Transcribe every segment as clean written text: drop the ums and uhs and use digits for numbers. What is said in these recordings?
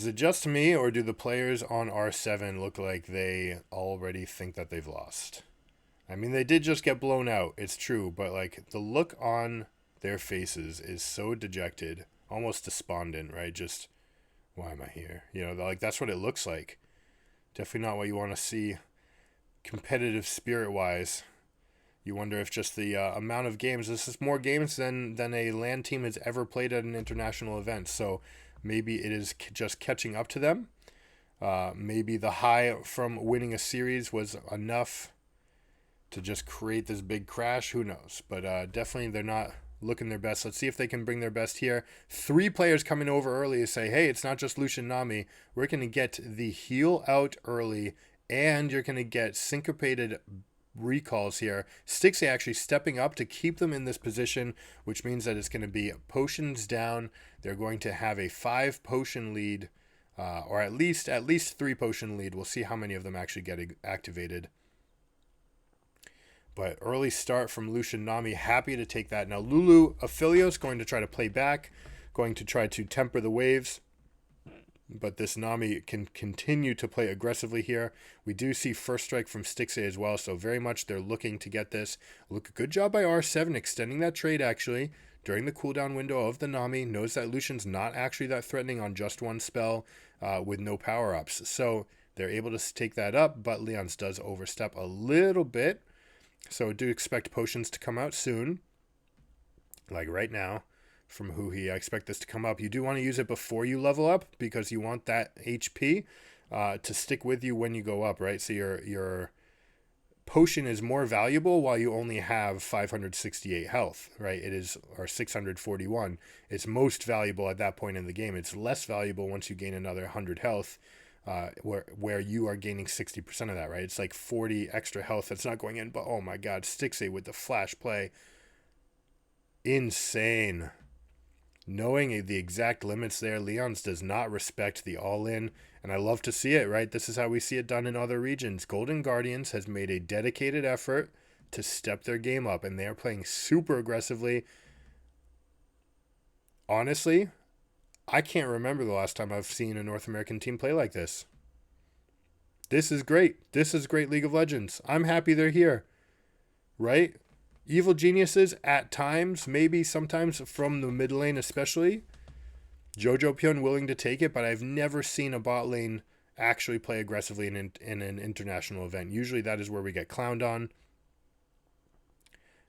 Is it just me, or do the players on R7 look like they already think that they've lost? I mean, they did just get blown out, it's true, but like the look on their faces is so dejected, almost despondent, right? Just, why am I here? You know, like that's what it looks like. Definitely not what you want to see competitive spirit wise. You wonder if just the amount of games, this is more games than a LAN team has ever played at an international event. So maybe it is just catching up to them. Maybe the high from winning a series was enough to just create this big crash. Who knows? But definitely they're not looking their best. Let's see if they can bring their best here. 3 players coming over early to say, hey, it's not just Lucian Nami. We're going to get the heal out early, and you're going to get syncopated recalls here. Stixie actually stepping up to keep them in this position, which means that it's going to be potions down. They're going to have a 5 potion lead, or at least 3 potion lead. We'll see how many of them actually get activated. But early start from Lucian Nami, happy to take that. Now Lulu Aphelios going to try to play back, going to try to temper the waves. But this Nami can continue to play aggressively here. We do see first strike from Stixie as well, so very much they're looking to get this. Look, good job by R7 extending that trade actually during the cooldown window of the Nami. Knows that Lucian's not actually that threatening on just one spell with no power-ups. So they're able to take that up, but Leon's does overstep a little bit. So do expect potions to come out soon, like right now. From Huhi, I expect this to come up. You do want to use it before you level up because you want that HP to stick with you when you go up, right? So your potion is more valuable while you only have 568 health, right? It is, or 641. It's most valuable at that point in the game. It's less valuable once you gain another 100 health, where you are gaining 60% of that, right? It's like 40 extra health that's not going in, but oh my god, Stixie with the flash play. Insane. Knowing the exact limits there, Leon's does not respect the all-in, and I love to see it, right? This is how we see it done in other regions. Golden Guardians has made a dedicated effort to step their game up, and they are playing super aggressively. Honestly, I can't remember the last time I've seen a North American team play like this. This is great. This is great League of Legends. I'm happy they're here, right? Evil geniuses at times, maybe sometimes from the mid lane especially. Jojo Pyun willing to take it, but I've never seen a bot lane actually play aggressively in an international event. Usually that is where we get clowned on.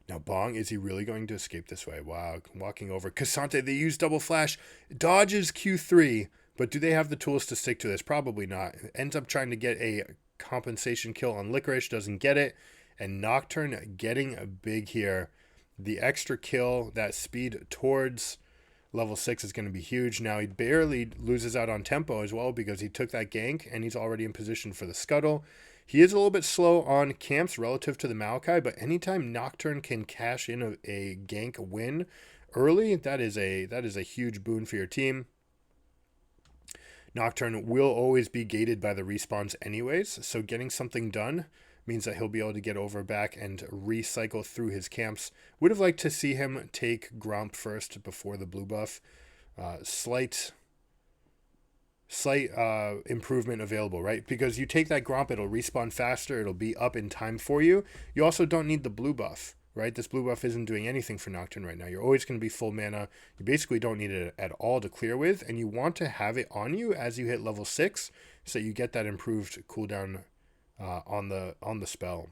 Now Bong, is he really going to escape this way? Wow, walking over. Cassante, they use double flash. Dodges Q3, but do they have the tools to stick to this? Probably not. Ends up trying to get a compensation kill on Licorice, doesn't get it. And Nocturne getting big here. The extra kill, that speed towards level 6 is going to be huge. Now he barely loses out on tempo as well because he took that gank and he's already in position for the scuttle. He is a little bit slow on camps relative to the Maokai, but anytime Nocturne can cash in a gank win early, that is a huge boon for your team. Nocturne will always be gated by the respawns anyways, so getting something done means that he'll be able to get over back and recycle through his camps. Would have liked to see him take Gromp first before the blue buff. Slight improvement available, right? Because you take that Gromp, it'll respawn faster, it'll be up in time for you. You also don't need the blue buff, right? This blue buff isn't doing anything for Nocturne right now. You're always going to be full mana. You basically don't need it at all to clear with, and you want to have it on you as you hit level 6 so you get that improved cooldown on the spell.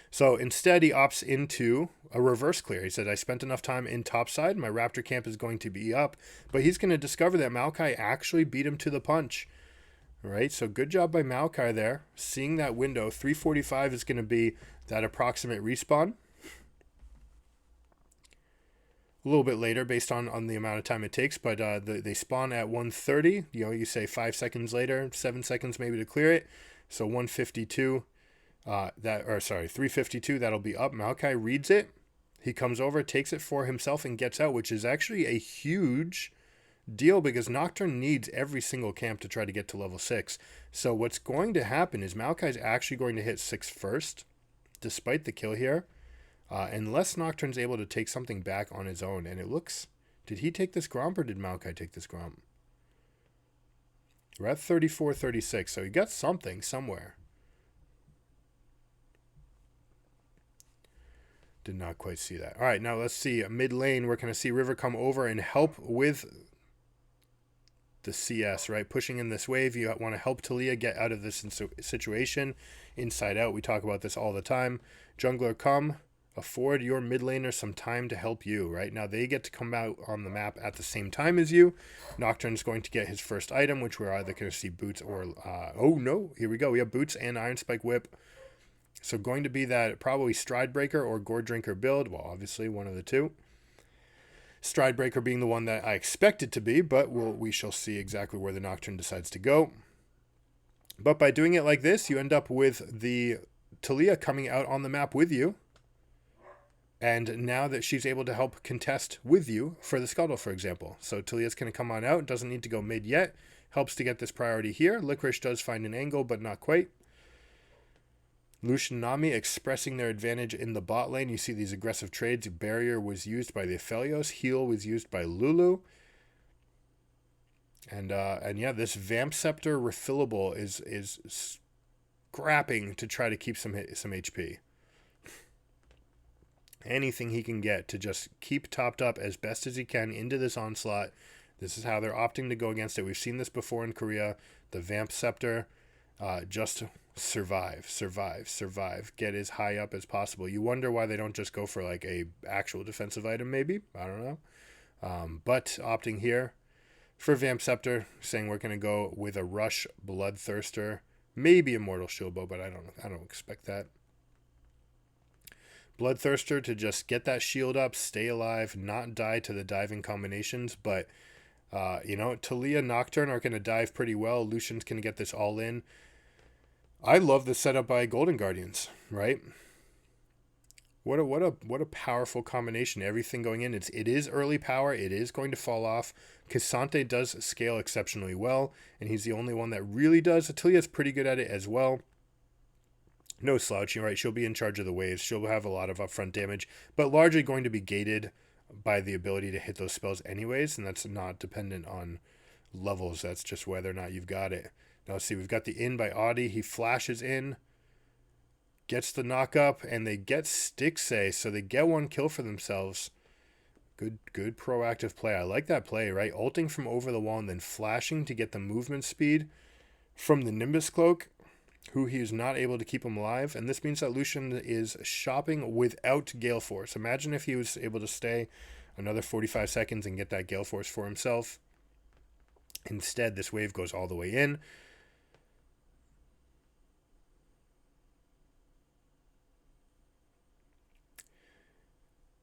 So instead he opts into a reverse clear. He said, I spent enough time in topside. My Raptor camp is going to be up. But he's going to discover that Maokai actually beat him to the punch. All right, so good job by Maokai there. Seeing that window. 345 is going to be that approximate respawn. A little bit later based on the amount of time it takes. But they spawn at 130. You know, you say 5 seconds later. 7 seconds maybe to clear it. So 152, 352, that'll be up. Maokai reads it. He comes over, takes it for himself, and gets out, which is actually a huge deal because Nocturne needs every single camp to try to get to level 6. So what's going to happen is Maokai's actually going to hit 6 first, despite the kill here, unless Nocturne's able to take something back on his own. And it looks, did he take this Gromp or did Maokai take this Gromp? We're at 34, 36, so he got something somewhere. Did not quite see that. All right, now let's see. Mid lane, we're going to see River come over and help with the CS, right? Pushing in this wave. You want to help Taliyah get out of this situation. Inside out, we talk about this all the time. Jungler, come. Afford your mid laner some time to help you, right? Now they get to come out on the map at the same time as you. Nocturne's going to get his first item, which we're either going to see boots or... oh, no. Here we go. We have boots and Iron Spike Whip. So going to be that probably Stride Breaker or Gourd Drinker build. Well, obviously one of the two. Stride Breaker being the one that I expect it to be, but we shall see exactly where the Nocturne decides to go. But by doing it like this, you end up with the Taliyah coming out on the map with you. And now that she's able to help contest with you for the Scuttle, for example. So Taliyah's going to come on out. Doesn't need to go mid yet. Helps to get this priority here. Licorice does find an angle, but not quite. Lucian Nami expressing their advantage in the bot lane. You see these aggressive trades. Barrier was used by the Aphelios. Heal was used by Lulu. And yeah, this Vamp Scepter refillable is scrapping to try to keep some HP. Anything he can get to just keep topped up as best as he can into this onslaught. This is how they're opting to go against it. We've seen this before in Korea. The Vamp Scepter, just survive. Get as high up as possible. You wonder why they don't just go for like a actual defensive item, maybe. I don't know. But opting here for Vamp Scepter, saying we're going to go with a Rush Bloodthirster, maybe Immortal Shield Bow, but I don't expect that. Bloodthirster to just get that shield up, stay alive, not die to the diving combinations. But, Taliyah, Nocturne are going to dive pretty well. Lucian's going to get this all in. I love the setup by Golden Guardians, right? What a powerful combination. Everything going in. It is early power. It is going to fall off. Cassante does scale exceptionally well, and he's the only one that really does. Taliyah's pretty good at it as well. No slouching, right? She'll be in charge of the waves. She'll have a lot of upfront damage, but largely going to be gated by the ability to hit those spells anyways, and that's not dependent on levels. That's just whether or not you've got it. Now, let's see. We've got the in by Audi. He flashes in, gets the knock up, and they get Stixay, so they get one kill for themselves. Good proactive play. I like that play, right? Ulting from over the wall and then flashing to get the movement speed from the Nimbus Cloak, who he is not able to keep him alive. And this means that Lucian is shopping without Gale Force. Imagine if he was able to stay another 45 seconds and get that Gale Force for himself. Instead, this wave goes all the way in.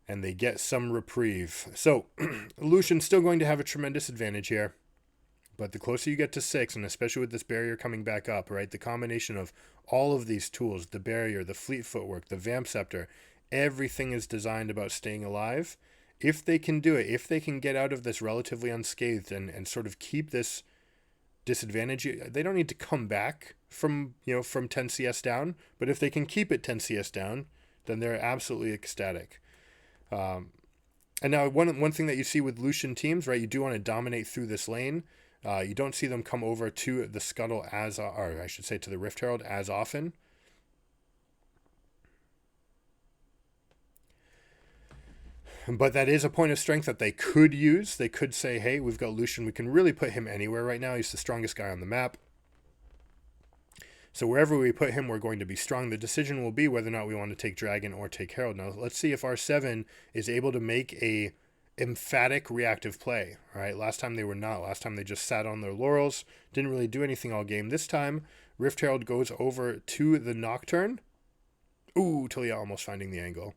And they get some reprieve. So, Lucian's still going to have a tremendous advantage here. But the closer you get to 6, and especially with this barrier coming back up, right, the combination of all of these tools, the barrier, the fleet footwork, the Vamp Scepter, everything is designed about staying alive. If they can do it, if they can get out of this relatively unscathed and sort of keep this disadvantage, they don't need to come back from 10 CS down, but if they can keep it 10 CS down, then they're absolutely ecstatic. And now one thing that you see with Lucian teams, right, you do want to dominate through this lane. You don't see them come over to the Scuttle or I should say to the Rift Herald as often. But that is a point of strength that they could use. They could say, hey, we've got Lucian. We can really put him anywhere right now. He's the strongest guy on the map. So wherever we put him, we're going to be strong. The decision will be whether or not we want to take Dragon or take Herald. Now, let's see if R7 is able to make a emphatic reactive play, right? Last time they were not. Last time they just sat on their laurels, didn't really do anything all game. This time, Rift Herald goes over to the Nocturne. Ooh, Taliyah almost finding the angle.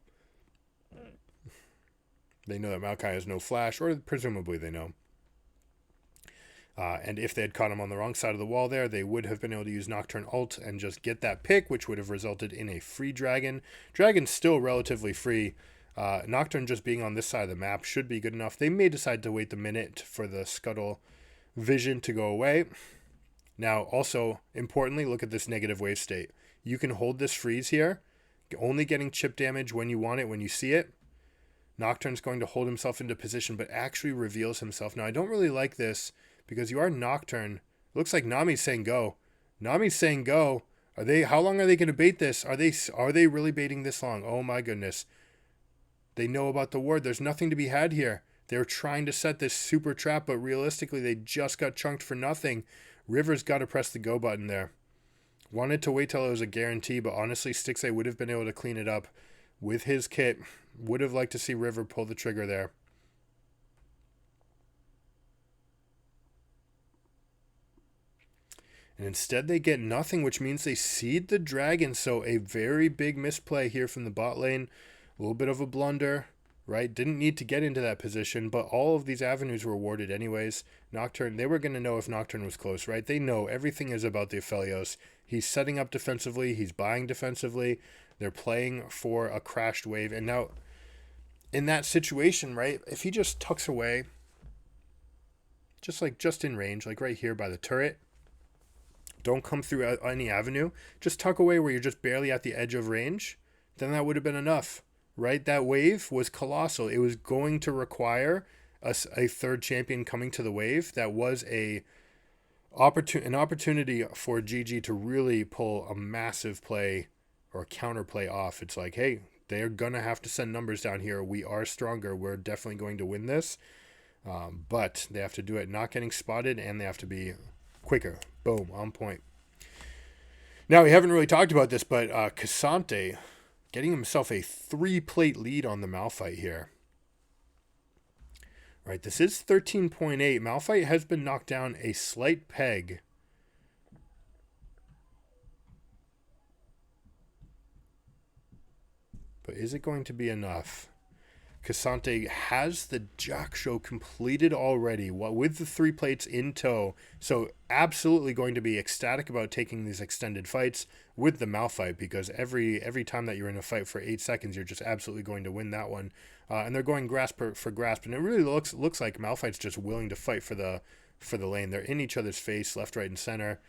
They know that Maokai has no flash, or presumably they know. And if they had caught him on the wrong side of the wall there, they would have been able to use Nocturne ult and just get that pick, which would have resulted in a free Dragon. Dragon's still relatively free. Nocturne just being on this side of the map should be good enough. They may decide to wait the minute for the Scuttle vision to go away. Now, also, importantly, look at this negative wave state. You can hold this freeze here, only getting chip damage when you want it, when you see it. Nocturne's going to hold himself into position, but actually reveals himself. Now, I don't really like this because you are Nocturne. Looks like Nami's saying go. Nami's saying go. How long are they going to bait this? Are they really baiting this long? Oh my goodness. They know about the ward. There's nothing to be had here. They're trying to set this super trap, but realistically, they just got chunked for nothing. River's got to press the go button there. Wanted to wait till it was a guarantee, but honestly, Stixxay would have been able to clean it up with his kit. Would have liked to see River pull the trigger there. And instead they get nothing, which means they seed the dragon. So a very big misplay here from the bot lane. A little bit of a blunder, right? Didn't need to get into that position, but all of these avenues were warded anyways. Nocturne, they were going to know if Nocturne was close, right? They know everything is about the Aphelios. He's setting up defensively. He's buying defensively. They're playing for a crashed wave. And now in that situation, right, if he just tucks away, just in range, like right here by the turret, don't come through any avenue, just tuck away where you're just barely at the edge of range, then that would have been enough, right? That wave was colossal. It was going to require a third champion coming to the wave. That was an opportunity for GG to really pull a massive play or counter play off. It's like, hey, they're going to have to send numbers down here. We are stronger. We're definitely going to win this. But they have to do it not getting spotted, and they have to be quicker. Boom, on point. Now, we haven't really talked about this, but Cassante getting himself a 3-plate lead on the Malphite here. Right, this is 13.8. Malphite has been knocked down a slight peg. But is it going to be enough? Cassante has the Jack Show completed already with the 3 plates in tow. So absolutely going to be ecstatic about taking these extended fights with the Malphite, because every time that you're in a fight for 8 seconds, you're just absolutely going to win that one. And they're going grasp for grasp. And it really looks like Malphite's just willing to fight for the lane. They're in each other's face, left, right, and center.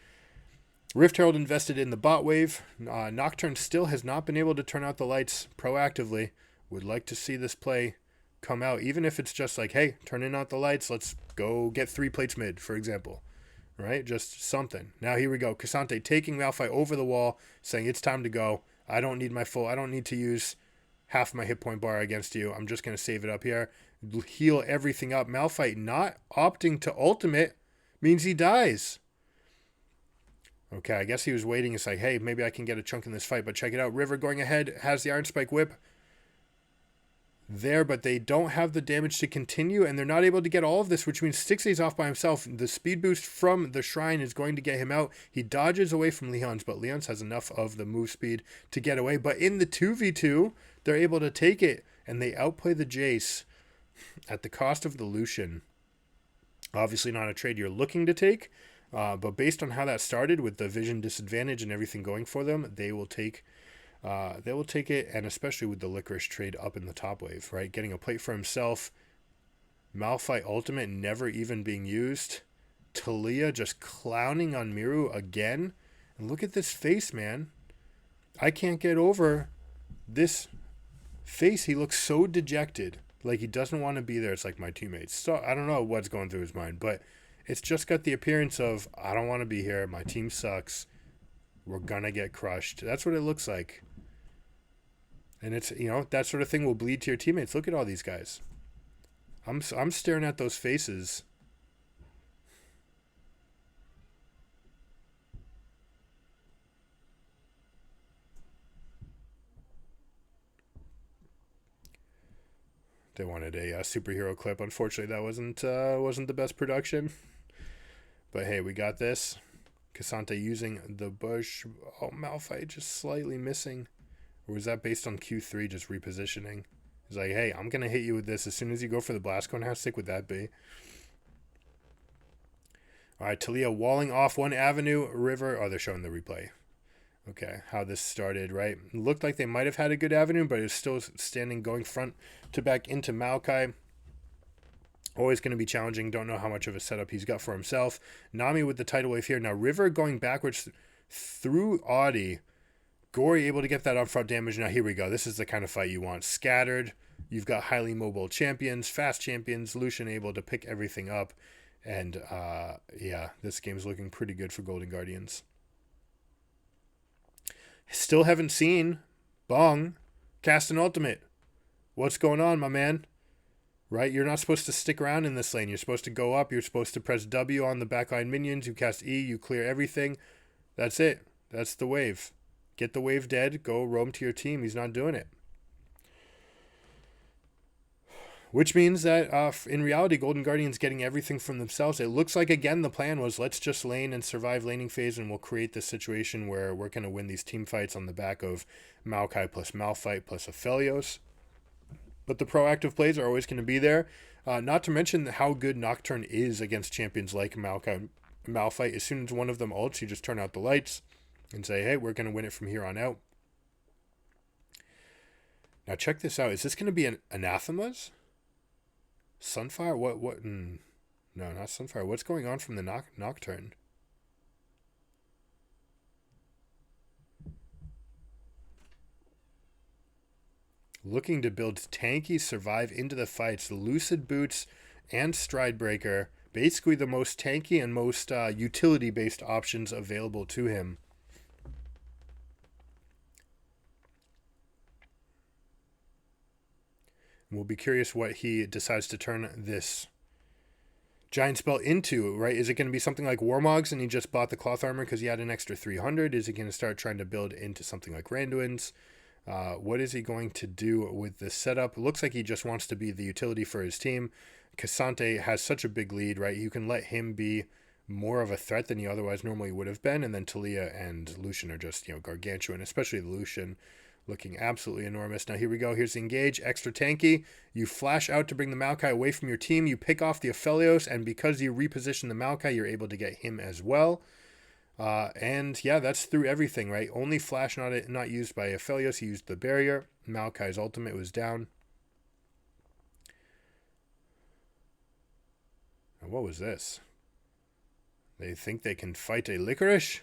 Rift Herald invested in the bot wave. Nocturne still has not been able to turn out the lights proactively. Would like to see this play come out, even if it's just like, hey, turning out the lights, let's go get 3 plates mid, for example, right? Just something. Now here we go. Cassante taking Malphite over the wall, saying it's time to go. I don't need to use half my hit point bar against you. I'm just going to save it up here. Heal everything up. Malphite not opting to ultimate means he dies. Okay, I guess he was waiting. It's like, hey, maybe I can get a chunk in this fight, but check it out. River going ahead, has the Iron Spike whip there, but they don't have the damage to continue, and they're not able to get all of this, which means Stixxay's off by himself. The speed boost from the shrine is going to get him out. He dodges away from Leon's, but Leon's has enough of the move speed to get away. But in the 2v2, they're able to take it, and they outplay the Jace at the cost of the Lucian. Obviously not a trade you're looking to take, but based on how that started with the vision disadvantage and everything going for them, they will take it, and especially with the Licorice trade up in the top wave, right? Getting a plate for himself. Malphite ultimate never even being used. Talia just clowning on Miru again. And look at this face, man. I can't get over this face. He looks so dejected. Like he doesn't want to be there. It's like my teammates. So I don't know what's going through his mind, but it's just got the appearance of, I don't want to be here. My team sucks. We're going to get crushed. That's what it looks like. And it's, that sort of thing will bleed to your teammates. Look at all these guys. I'm staring at those faces. They wanted a superhero clip. Unfortunately, that wasn't the best production. But hey, we got this. Cassante using the bush. Oh, Malphite just slightly missing. Or was that based on Q3 just repositioning? He's like, hey, I'm going to hit you with this as soon as you go for the blast cone. How sick would that be? All right, Talia walling off one avenue. River. Oh, they're showing the replay. Okay, how this started, right? It looked like they might have had a good avenue, but it was still standing going front to back into Maokai. Always going to be challenging. Don't know how much of a setup he's got for himself. Nami with the tidal wave here. Now, River going backwards through Audi. Gory able to get that upfront damage. Now, here we go. This is the kind of fight you want. Scattered. You've got highly mobile champions, fast champions. Lucian able to pick everything up. And yeah, this game's looking pretty good for Golden Guardians. Still haven't seen Bong cast an ultimate. What's going on, my man? Right? You're not supposed to stick around in this lane. You're supposed to go up. You're supposed to press W on the backline minions. You cast E. You clear everything. That's it. That's the wave. Get the wave dead. Go roam to your team. He's not doing it. Which means that in reality, Golden Guardians getting everything from themselves. It looks like, again, the plan was let's just lane and survive laning phase, and we'll create this situation where we're going to win these team fights on the back of Maokai plus Malphite plus Aphelios. But the proactive plays are always going to be there. Not to mention how good Nocturne is against champions like Maokai, Malphite. As soon as one of them ults, you just turn out the lights and say, hey, we're going to win it from here on out. Now check this out. Is this going to be an Anathemas? Sunfire? What? No, not Sunfire. What's going on from the Nocturne? Looking to build tanky, survive into the fights. Lucid Boots and Stridebreaker. Basically the most tanky and most utility-based options available to him. We'll be curious what he decides to turn this giant spell into, right? Is it going to be something like Warmogs and he just bought the cloth armor because he had an extra 300? Is he going to start trying to build into something like Randuin's? What is he going to do with this setup? It looks like he just wants to be the utility for his team. Cassante has such a big lead, right? You can let him be more of a threat than he otherwise normally would have been. And then Talia and Lucian are just, gargantuan, especially Lucian. Looking absolutely enormous. Now here we go. Here's the engage. Extra tanky. You flash out to bring the Maokai away from your team. You pick off the Aphelios, and because you reposition the Maokai, you're able to get him as well. And yeah, that's through everything, right? Only flash not used by Aphelios. He used the barrier. Maokai's ultimate was down. Now, what was this? They think they can fight a Licorice?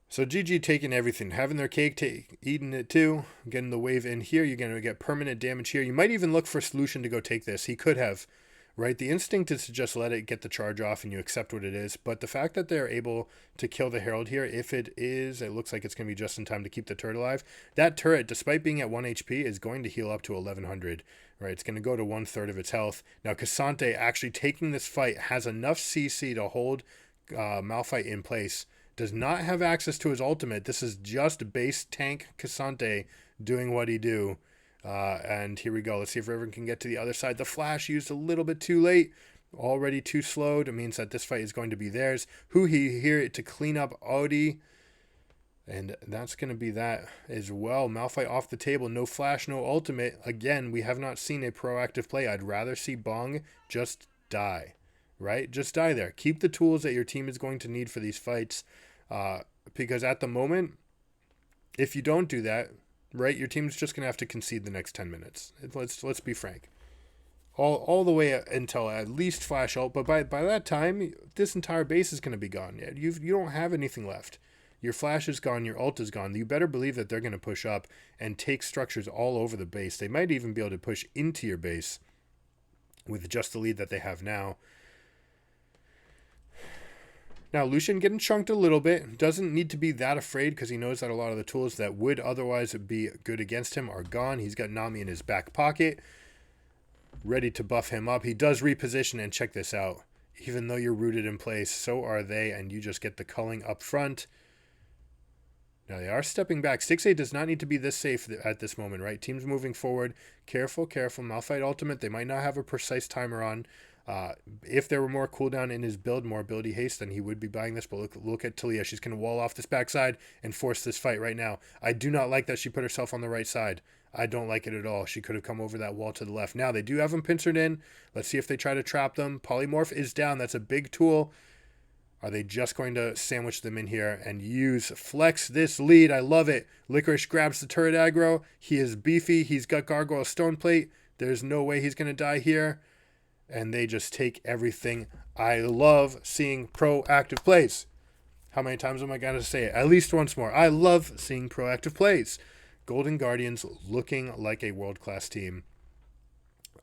So GG taking everything, having their cake, eating it too, getting the wave in here. You're going to get permanent damage here. You might even look for Solution to go take this. He could have, right? The instinct is to just let it get the charge off and you accept what it is. But the fact that they're able to kill the Herald here, if it looks like it's going to be just in time to keep the turret alive. That turret, despite being at 1 HP, is going to heal up to 1100, right? It's going to go to 1/3 of its health. Now, Cassante actually taking this fight has enough CC to hold Malphite in place. Does not have access to his ultimate. This is just base tank Cassante doing what he do. And here we go. Let's see if Riven can get to the other side. The flash used a little bit too late. Already too slowed. It means that this fight is going to be theirs. Huhi here to clean up Audi. And that's going to be that as well. Malphite off the table. No flash, no ultimate. Again, we have not seen a proactive play. I'd rather see Bong just die. Right? Just die there. Keep the tools that your team is going to need for these fights. Because at the moment, if you don't do that, right, your team's just going to have to concede the next 10 minutes. Let's be frank. All the way until at least flash ult, but by that time, this entire base is going to be gone. You don't have anything left. Your flash is gone, your ult is gone. You better believe that they're going to push up and take structures all over the base. They might even be able to push into your base with just the lead that they have now. Now, Lucian getting chunked a little bit. Doesn't need to be that afraid because he knows that a lot of the tools that would otherwise be good against him are gone. He's got Nami in his back pocket, ready to buff him up. He does reposition, and check this out. Even though you're rooted in place, so are they, and you just get the culling up front. Now, they are stepping back. 6-8 does not need to be this safe at this moment, right? Team's moving forward. Careful, careful. Malphite ultimate. They might not have a precise timer on. If there were more cooldown in his build, more ability haste, then he would be buying this. But look at Talia. She's going to wall off this backside and force this fight right now. I do not like that she put herself on the right side. I don't like it at all. She could have come over that wall to the left. Now, they do have him pincered in. Let's see if they try to trap them. Polymorph is down. That's a big tool. Are they just going to sandwich them in here and flex this lead? I love it. Licorice grabs the turret aggro. He is beefy. He's got Gargoyle Stone Plate. There's no way he's going to die here. And they just take everything. I love seeing proactive plays. How many times am I going to say it? At least once more. I love seeing proactive plays. Golden Guardians looking like a world-class team.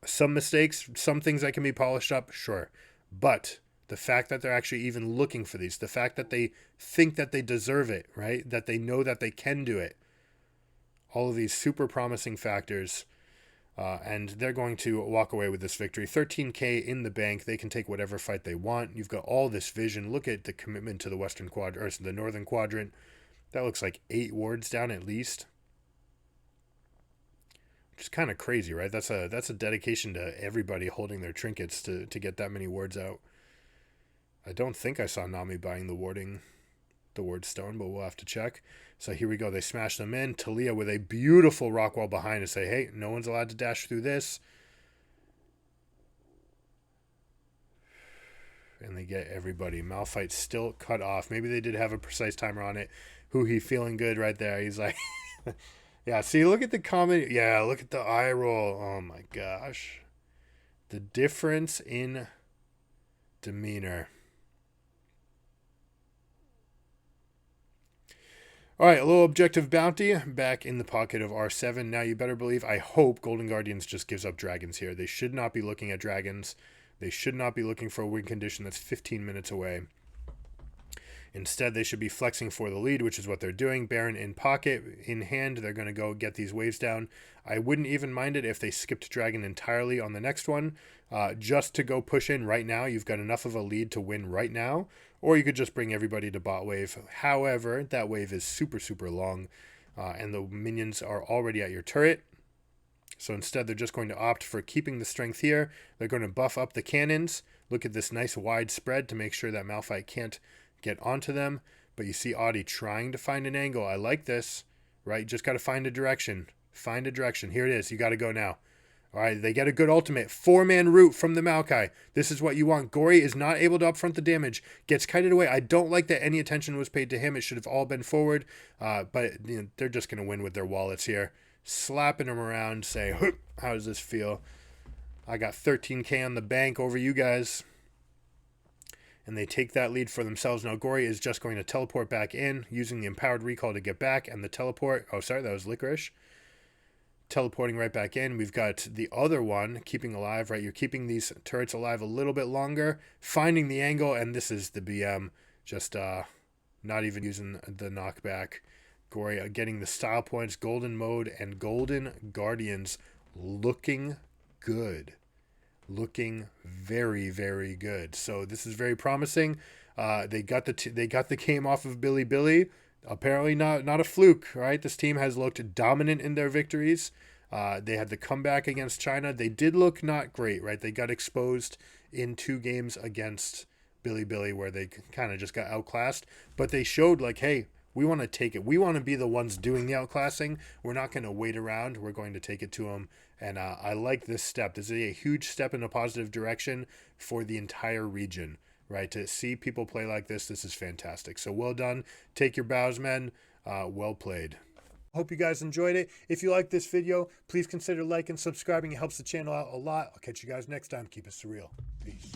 Some mistakes, some things that can be polished up, sure. But the fact that they're actually even looking for these, the fact that they think that they deserve it, right? That they know that they can do it. All of these super promising factors. And they're going to walk away with this victory. 13K in the bank. They can take whatever fight they want. You've got all this vision. Look at the commitment to the Western Quadrant, or the Northern Quadrant. That looks like 8 wards down at least. Which is kind of crazy, right? That's a dedication to everybody holding their trinkets to get that many wards out. I don't think I saw Nami buying the ward stone, but we'll have to check. So here we go. They smash them in. Talia with a beautiful rock wall behind to say, hey, no one's allowed to dash through this. And they get everybody. Malphite's still cut off. Maybe they did have a precise timer on it. He feeling good right there. He's like, yeah, see, look at the comment. Yeah, look at the eye roll. Oh my gosh. The difference in demeanor. All right, a little objective bounty back in the pocket of R7. Now you better believe, I hope Golden Guardians just gives up dragons here. They should not be looking at dragons. They should not be looking for a win condition that's 15 minutes away. Instead, they should be flexing for the lead, which is what they're doing. Baron in pocket, in hand. They're going to go get these waves down. I wouldn't even mind it if they skipped dragon entirely on the next one. Just to go push in right now. You've got enough of a lead to win right now. Or you could just bring everybody to bot wave. However, that wave is super, super long. And the minions are already at your turret. So instead, they're just going to opt for keeping the strength here. They're going to buff up the cannons. Look at this nice wide spread to make sure that Malphite can't get onto them. But you see Audi trying to find an angle. I like this, right? Just got to find a direction. Find a direction. Here it is. You got to go now. All right, they get a good ultimate. 4-man root from the Maokai. This is what you want. Gory is not able to upfront the damage. Gets kited away. I don't like that any attention was paid to him. It should have all been forward. But you know, they're just going to win with their wallets here. Slapping them around. Say, how does this feel? I got 13K on the bank over you guys. And they take that lead for themselves. Now, Gory is just going to teleport back in, using the empowered recall to get back. And the teleport... Oh, sorry, that was Licorice. Teleporting right back in. We've got the other one keeping alive, right? You're keeping these turrets alive a little bit longer. Finding the angle, and this is the BM. Just not even using the knockback. Gory getting the style points, golden mode, and golden guardians looking good. Looking very, very good. So this is very promising. They got the game off of Billy. Apparently not a fluke, right? This team has looked dominant in their victories. They had the comeback against China. They did look not great, right? They got exposed in 2 games against Billy where they kind of just got outclassed. But they showed like, hey, we want to take it. We want to be the ones doing the outclassing. We're not going to wait around. We're going to take it to them. And I like this step. This is a huge step in a positive direction for the entire region, right? To see people play like this is fantastic. So well done. Take your bows, men. Well played. Hope you guys enjoyed it. If you like this video, please consider liking and subscribing. It helps the channel out a lot. I'll catch you guys next time. Keep it surreal. Peace.